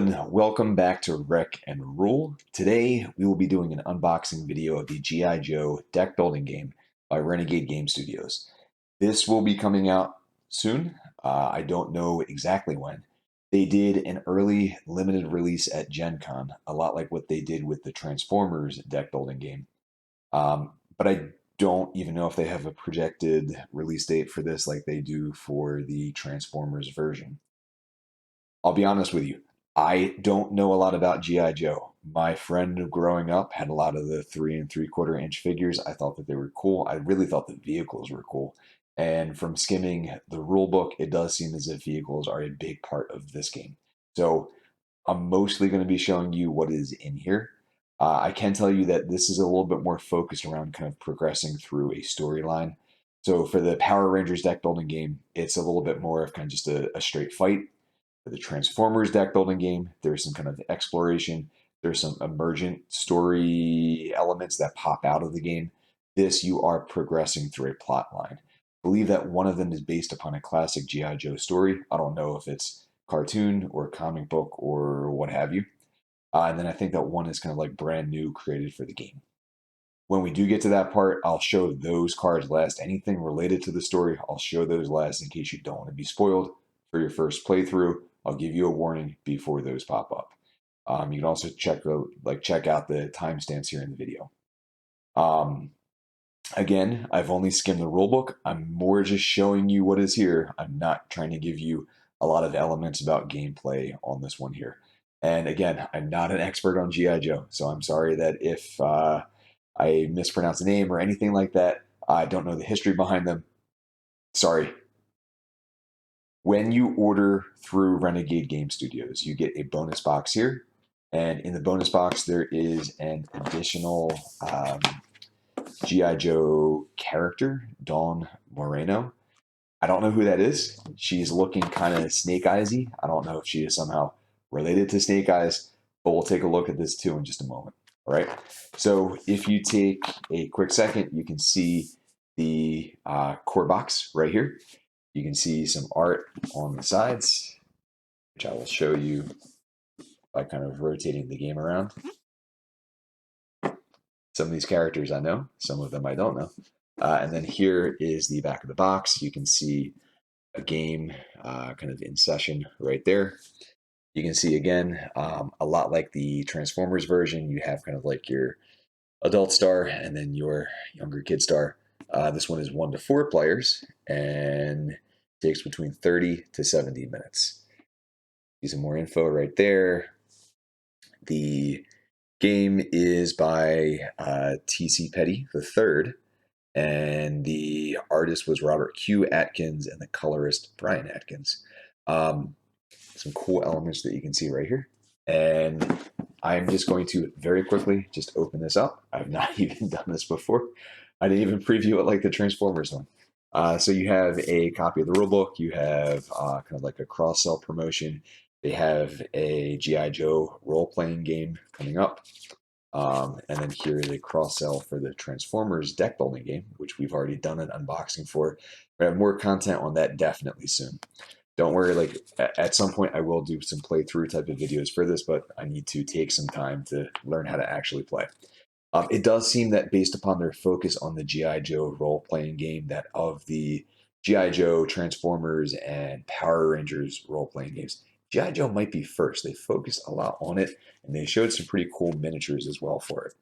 everyone, welcome back to Rec and Rule. Today we will be doing an unboxing video of the G.I. Joe deck building game by Renegade Game Studios. This will be coming out soon. I don't know exactly when. They did an early limited release at Gen Con, a lot like what they did with the Transformers deck building game. But I don't even know if they have a projected release date for this like they do for the Transformers version. I'll be honest with you. I don't know a lot about G.I. Joe. My friend growing up had a lot of the 3 3/4 inch figures. I thought that they were cool. I really thought the vehicles were cool. And from skimming the rule book, it does seem as if vehicles are a big part of this game. So I'm mostly going to be showing you what is in here. I can tell you that this is a little bit more focused around kind of progressing through a storyline. So for the Power Rangers deck building game, it's a little bit more of kind of just a straight fight. For the Transformers deck building game, there's some kind of exploration. There's some emergent story elements that pop out of the game. This, you are progressing through a plot line. I believe that one of them is based upon a classic G.I. Joe story. I don't know if it's cartoon or comic book or what have you. And then I think that one is kind of like brand new, created for the game. When we do get to that part, I'll show those cards last. Anything related to the story, I'll show those last in case you don't want to be spoiled for your first playthrough. I'll give you a warning before those pop up. You can also check out the timestamps here in the video. Again, I've only skimmed the rulebook. I'm more just showing you what is here. I'm not trying to give you a lot of elements about gameplay on this one here. And again, I'm not an expert on G.I. Joe, so I'm sorry that if I mispronounce a name or anything like that, I don't know the history behind them. Sorry. When you order through Renegade Game Studios, you get a bonus box here. And in the bonus box, there is an additional G.I. Joe character, Dawn Moreno. I don't know who that is. She's looking kind of Snake Eyes-y. I don't know if she is somehow related to Snake Eyes, but we'll take a look at this too in just a moment. All right. So if you take a quick second, you can see the core box right here. You can see some art on the sides, which I will show you by kind of rotating the game around. Some of these characters I know, some of them I don't know. And then here is the back of the box. You can see a game kind of in session right there. You can see again, a lot like the Transformers version, you have kind of like your adult star and then your younger kid star. This one is 1 to 4 players and takes between 30 to 70 minutes. See some more info right there. The game is by T.C. Petty III, and the artist was Robert Q. Atkins and the colorist Brian Atkins. Some cool elements that you can see right here. And I'm just going to very quickly just open this up. I've not even done this before. I didn't even preview it like the Transformers one. So you have a copy of the rulebook. You have kind of like a cross-sell promotion. They have a G.I. Joe role-playing game coming up. And then here is a cross-sell for the Transformers deck building game, which we've already done an unboxing for. We have more content on that definitely soon. Don't worry, like at some point I will do some playthrough type of videos for this, but I need to take some time to learn how to actually play. It does seem that based upon their focus on the G.I. Joe role-playing game, that of the G.I. Joe, Transformers, and Power Rangers role-playing games, G.I. Joe might be first. They focused a lot on it, and they showed some pretty cool miniatures as well for it.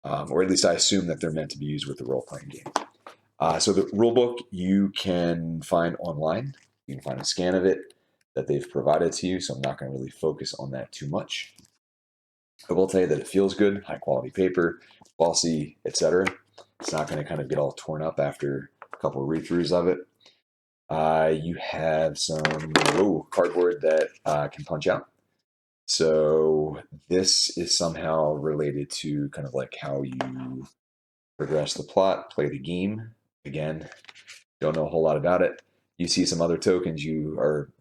Or at least I assume that they're meant to be used with the role-playing game. So the rulebook you can find online. You can find a scan of it that they've provided to you, so I'm not going to really focus on that too much. I will tell you that it feels good, high quality paper, glossy, etc. It's not going to kind of get all torn up after a couple of read-throughs of it. You have some cardboard that can punch out. So this is somehow related to kind of like how you progress the plot, play the game. Again, don't know a whole lot about it. You see some other tokens. You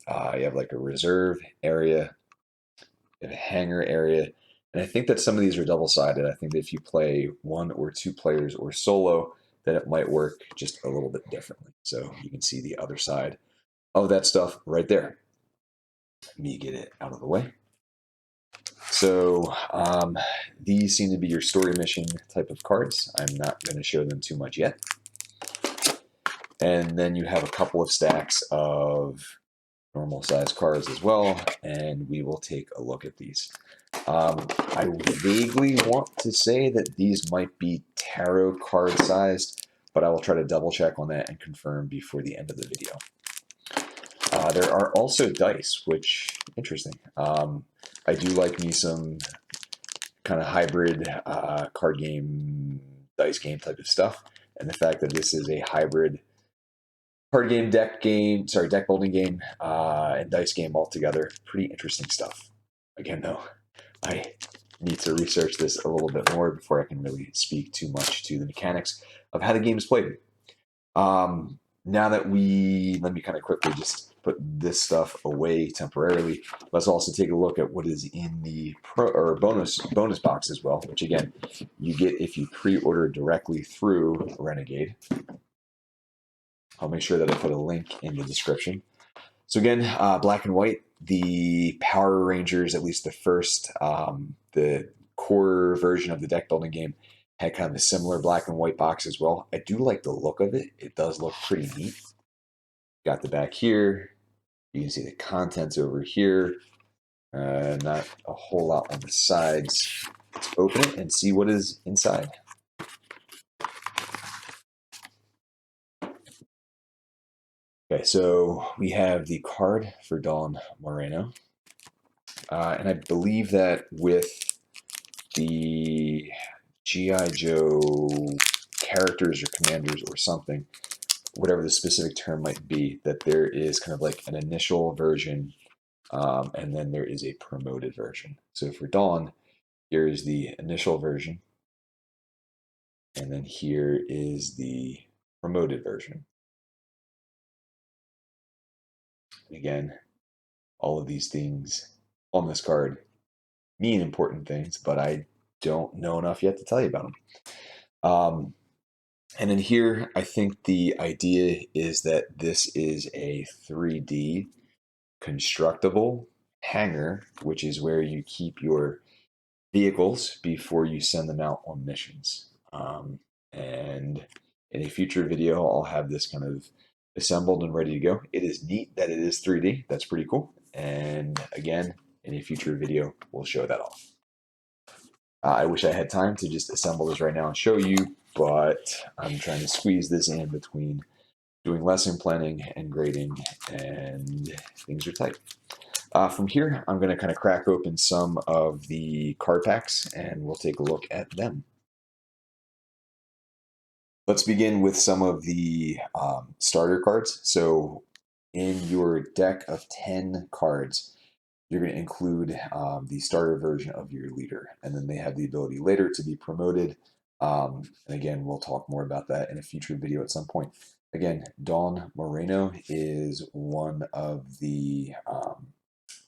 have like a reserve area, you have a hangar area, and I think that some of these are double-sided. I think that if you play 1 or 2 players or solo, that it might work just a little bit differently. So you can see the other side of that stuff right there. Let me get it out of the way. So these seem to be your story mission type of cards. I'm not going to show them too much yet. And then you have a couple of stacks of normal size cards as well, and we will take a look at these. I vaguely want to say that these might be tarot card sized, but I will try to double check on that and confirm before the end of the video. There are also dice, which interesting. I do like me some kind of hybrid card game, dice game type of stuff, and the fact that this is a hybrid card game, deck building game, and dice game all together. Pretty interesting stuff. Again, though, I need to research this a little bit more before I can really speak too much to the mechanics of how the game is played. Now that let me kind of quickly just put this stuff away temporarily. Let's also take a look at what is in the bonus box as well, which again you get if you pre-order directly through Renegade. I'll make sure that I put a link in the description. So again, black and white, the Power Rangers, at least the first, the core version of the deck building game, had kind of a similar black and white box as well. I do like the look of it. It does look pretty neat. Got the back here. You can see the contents over here. Not a whole lot on the sides. Let's open it and see what is inside. Okay, so we have the card for Dawn Moreno. And I believe that with the G.I. Joe characters or commanders or something, whatever the specific term might be, that there is kind of like an initial version and then there is a promoted version. So for Dawn, here is the initial version. And then here is the promoted version. Again, all of these things on this card mean important things, but I don't know enough yet to tell you about them. And in here, I think the idea is that this is a 3D constructible hangar, which is where you keep your vehicles before you send them out on missions. And in a future video, I'll have this kind of assembled and ready to go. It is neat that it is 3D. That's pretty cool. And again, in a future video, we'll show that off. I wish I had time to just assemble this right now and show you, but I'm trying to squeeze this in between doing lesson planning and grading, and things are tight. From here, I'm going to kind of crack open some of the card packs, and we'll take a look at them. Let's begin with some of the starter cards. So in your deck of 10 cards, you're going to include the starter version of your leader, and then they have the ability later to be promoted. And again, we'll talk more about that in a future video at some point. Again, Dawn Moreno is one of the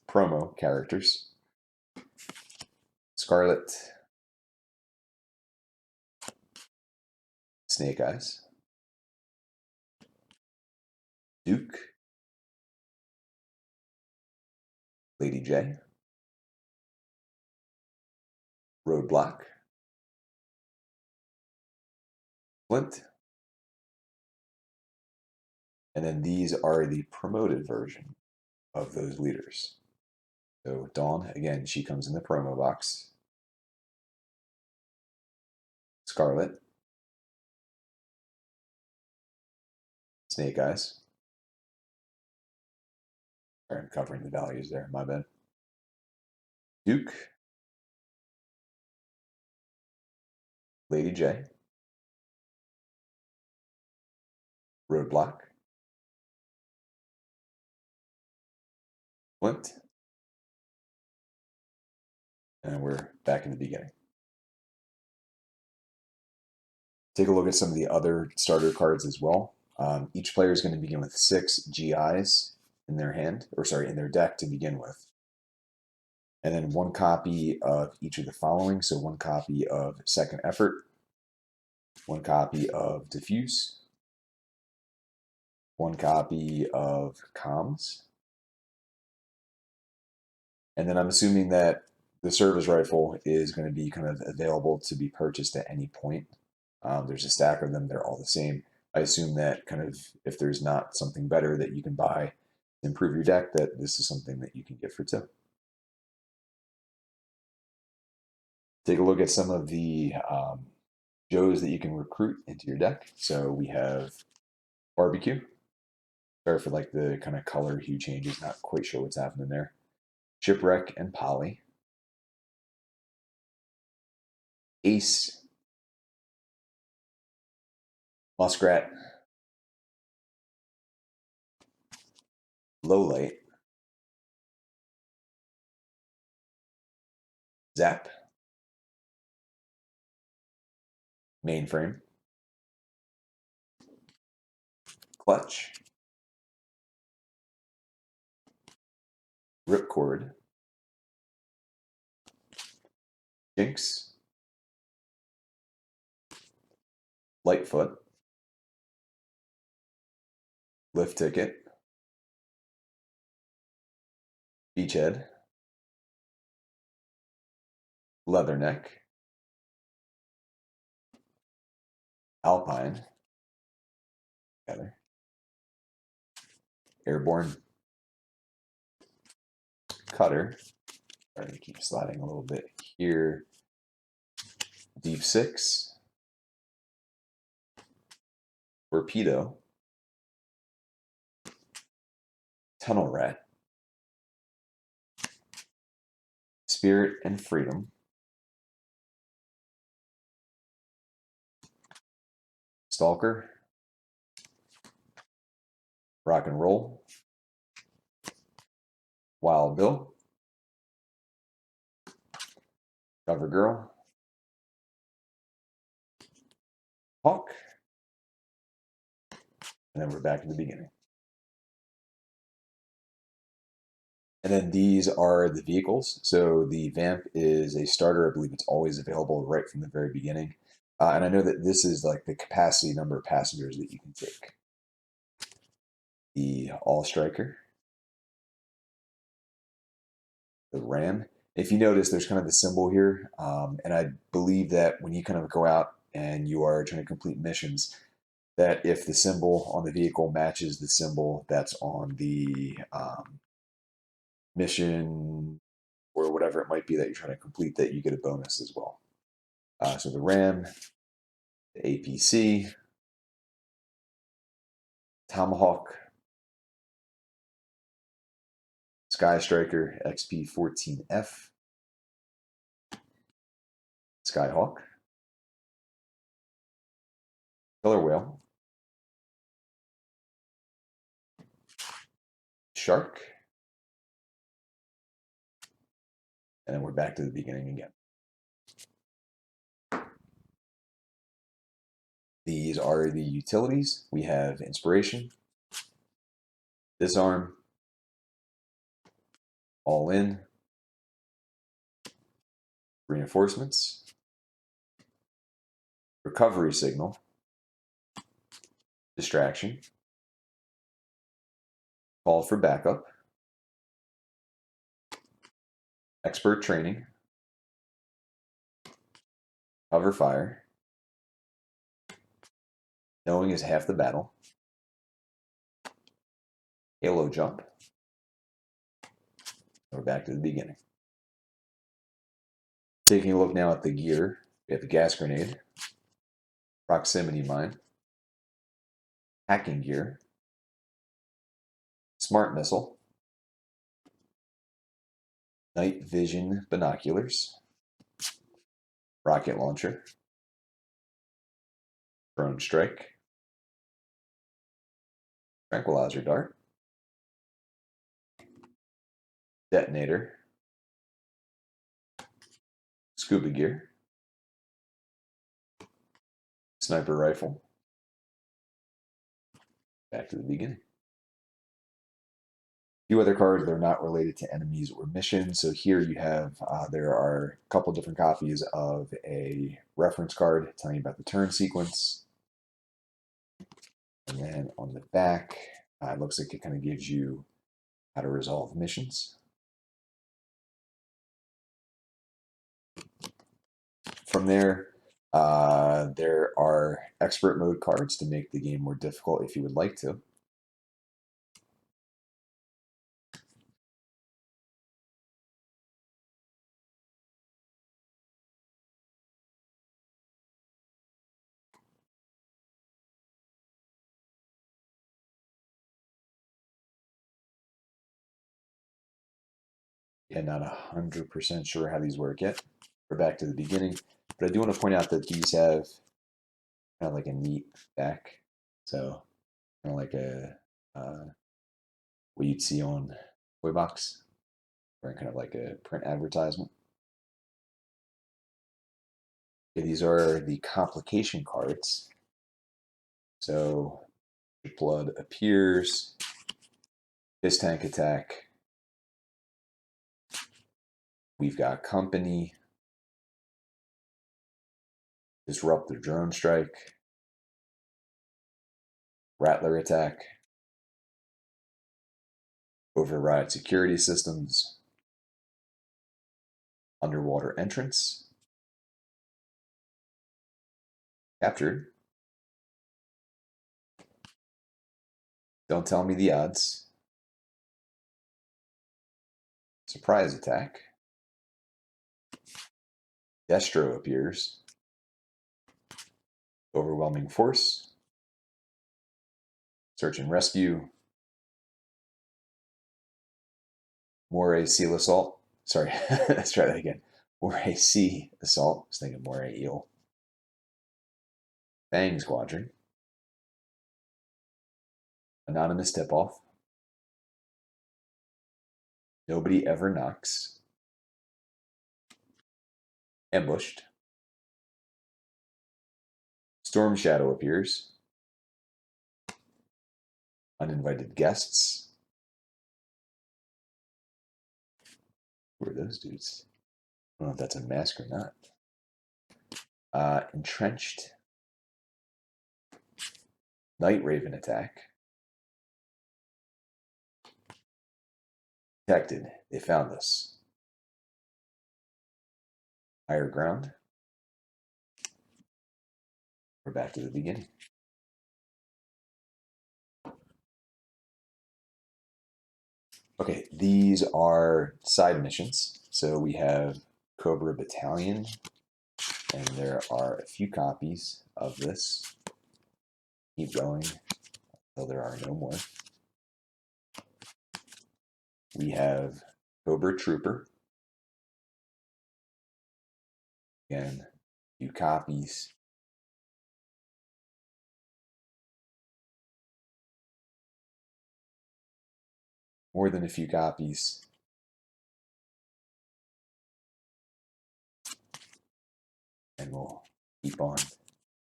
promo characters. Scarlet, Snake Eyes, Duke, Lady J, Roadblock, Flint, and then these are the promoted version of those leaders. So Dawn, again, she comes in the promo box. Scarlet, Snake Eyes. Sorry, I'm covering the values there, my bad. Duke, Lady J, Roadblock, Flint, and we're back in the beginning. Take a look at some of the other starter cards as well. Each player is going to begin with 6 GIs in their hand, or sorry, in their deck to begin with. And then 1 copy of each of the following. So 1 copy of Second Effort, 1 copy of Diffuse, 1 copy of Comms. And then I'm assuming that the service rifle is going to be kind of available to be purchased at any point. There's a stack of them, they're all the same. I assume that kind of if there's not something better that you can buy to improve your deck, that this is something that you can get for two. Take a look at some of the Joes that you can recruit into your deck. So we have Barbecue. Sorry for like the kind of color hue changes, not quite sure what's happening there. Shipwreck and Polly. Ace. Muskrat. Lowlight. Zap. Mainframe. Clutch. Ripcord. Jinx. Lightfoot. Lift Ticket. Beachhead. Leatherneck. Alpine. Together. Airborne. Cutter. Sorry to keep sliding a little bit here. Deep Six. Torpedo. Tunnel Rat. Spirit and Freedom. Stalker. Rock and Roll. Wild Bill. Cover Girl. Hawk. And then we're back to the beginning. And then these are the vehicles. So the Vamp is a starter. I believe it's always available right from the very beginning. And I know that this is like the capacity number of passengers that you can take. The All Striker. The Ram. If you notice, there's kind of the symbol here. And I believe that when you kind of go out and you are trying to complete missions, that if the symbol on the vehicle matches the symbol that's on the mission or whatever it might be that you're trying to complete, that you get a bonus as well. So the Ram, the APC, Tomahawk, Sky Striker XP14F, Skyhawk, Killer Whale, Shark, and then we're back to the beginning again. These are the utilities. We have Inspiration, Disarm, All In, Reinforcements, Recovery Signal, Distraction, Call for Backup, Expert Training, Cover Fire, Knowing is half the battle, Halo Jump. We're back to the beginning. Taking a look now at the gear, we have the Gas Grenade, Proximity Mine, Hacking Gear, Smart Missile, Night Vision Binoculars, Rocket Launcher, Drone Strike, Tranquilizer Dart, Detonator, Scuba Gear, Sniper Rifle. Back to the beginning. A few other cards that are not related to enemies or missions. So here you have, there are a couple different copies of a reference card telling you about the turn sequence. And then on the back, it looks like it kind of gives you how to resolve missions. From there are expert mode cards to make the game more difficult if you would like to. Yeah, not 100% sure how these work yet. We're back to the beginning, but I do want to point out that these have kind of like a neat back, so kind of like a what you'd see on Toy Box, or kind of like a print advertisement. Okay, these are the complication cards. So blood appears, Piss Tank Attack. We've got Company, Disrupt the Drone Strike, Rattler Attack, Override Security Systems, Underwater Entrance, Captured, Don't Tell Me the Odds, Surprise Attack, Destro appears, Overwhelming Force, Search and Rescue, Moray Seal Assault. Sorry, let's try that again. Moray Sea Assault. I was thinking Moray Eel. Fang Squadron, Anonymous Tip Off, Nobody Ever Knocks, Ambushed, Storm Shadow appears, Uninvited Guests. Who are those dudes? I don't know if that's a mask or not. Entrenched, Night Raven Attack, Detected, They Found Us, Higher Ground. We're back to the beginning. Okay, these are side missions. So we have Cobra Battalion, and there are a few copies of this. Keep going until there are no more. We have Cobra Trooper. Again, a few copies. More than a few copies. And we'll keep on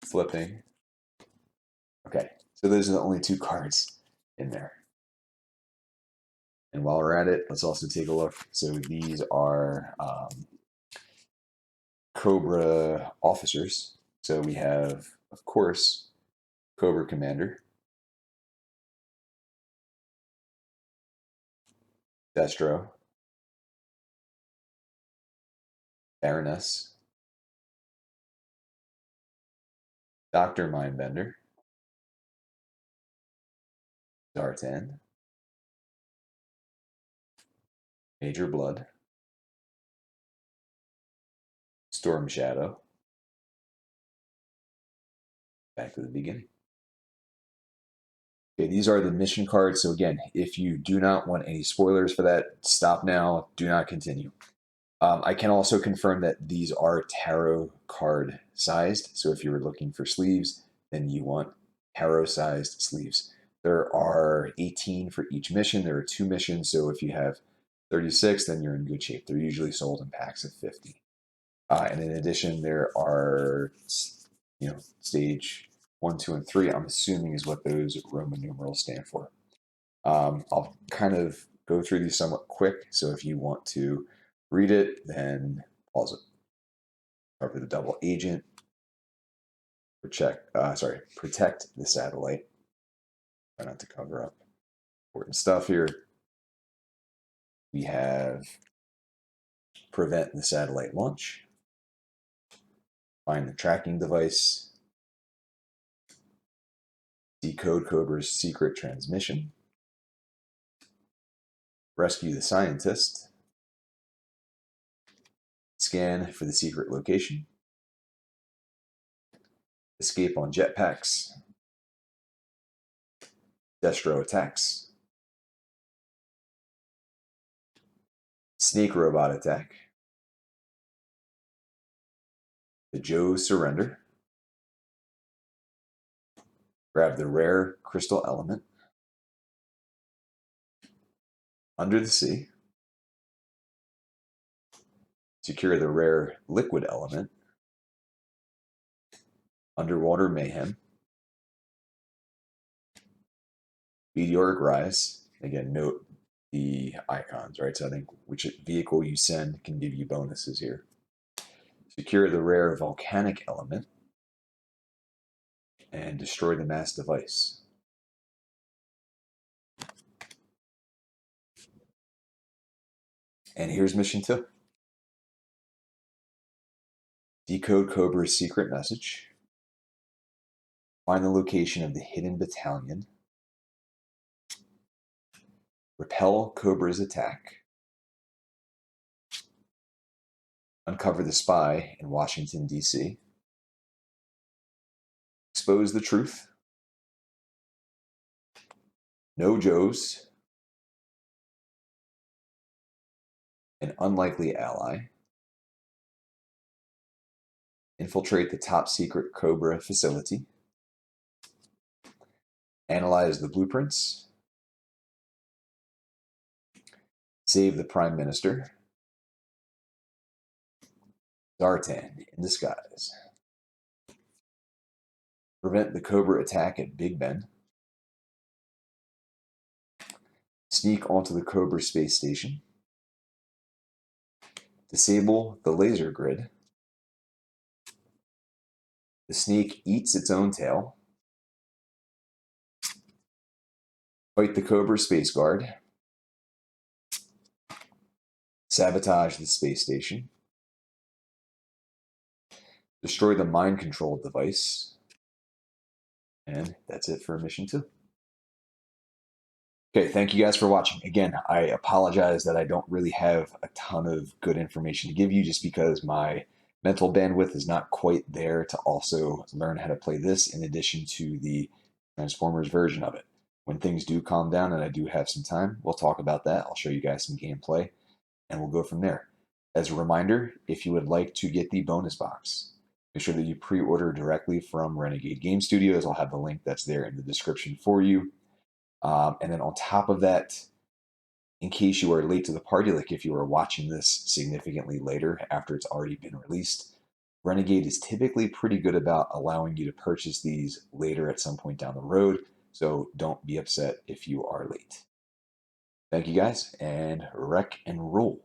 flipping. Okay, so those are the only two cards in there. And while we're at it, let's also take a look. So these are Cobra officers. So we have, of course, Cobra Commander, Destro, Baroness, Dr. Mindbender, Zartan, Major Blood, Storm Shadow. Back to the beginning. Okay, these are the mission cards. So again, if you do not want any spoilers for that, stop now. Do not continue. I can also confirm that these are tarot card sized. So if you were looking for sleeves, then you want tarot sized sleeves. There are 18 for each mission. There are 2 missions. So if you have 36, then you're in good shape. They're usually sold in packs of 50. And in addition, there are, stage 1, 2, and 3, I'm assuming is what those Roman numerals stand for. I'll kind of go through these somewhat quick. So if you want to read it, then pause it. Start with the double agent. Protect the satellite. Try not to cover up important stuff here. We have prevent the satellite launch. Find the tracking device. Decode Cobra's secret transmission. Rescue the scientist. Scan for the secret location. Escape on jetpacks. Destro attacks. Snake robot attack. The Joe surrender. Grab the rare crystal element. Under the sea. Secure the rare liquid element. Underwater mayhem. Meteoric rise. Again, note the icons, right? So I think which vehicle you send can give you bonuses here. Secure the rare volcanic element. And destroy the mass device. And here's mission 2. Decode Cobra's secret message. Find the location of the hidden battalion. Repel Cobra's attack. Uncover the spy in Washington, D.C. Expose the truth. No Joes. An unlikely ally. Infiltrate the top secret Cobra facility. Analyze the blueprints. Save the Prime Minister. Zartan in disguise. Prevent the Cobra attack at Big Ben. Sneak onto the Cobra space station. Disable the laser grid. The snake eats its own tail. Fight the Cobra space guard. Sabotage the space station. Destroy the mind control device. And that's it for mission 2. Okay, thank you guys for watching. Again, I apologize that I don't really have a ton of good information to give you just because my mental bandwidth is not quite there to also learn how to play this in addition to the Transformers version of it. When things do calm down and I do have some time, we'll talk about that. I'll show you guys some gameplay and we'll go from there. As a reminder, if you would like to get the bonus box, make sure that you pre-order directly from Renegade Game Studios. I'll have the link that's there in the description for you. And then on top of that, in case you are late to the party, like if you are watching this significantly later after it's already been released, Renegade is typically pretty good about allowing you to purchase these later at some point down the road. So don't be upset if you are late. Thank you guys, and wreck and roll.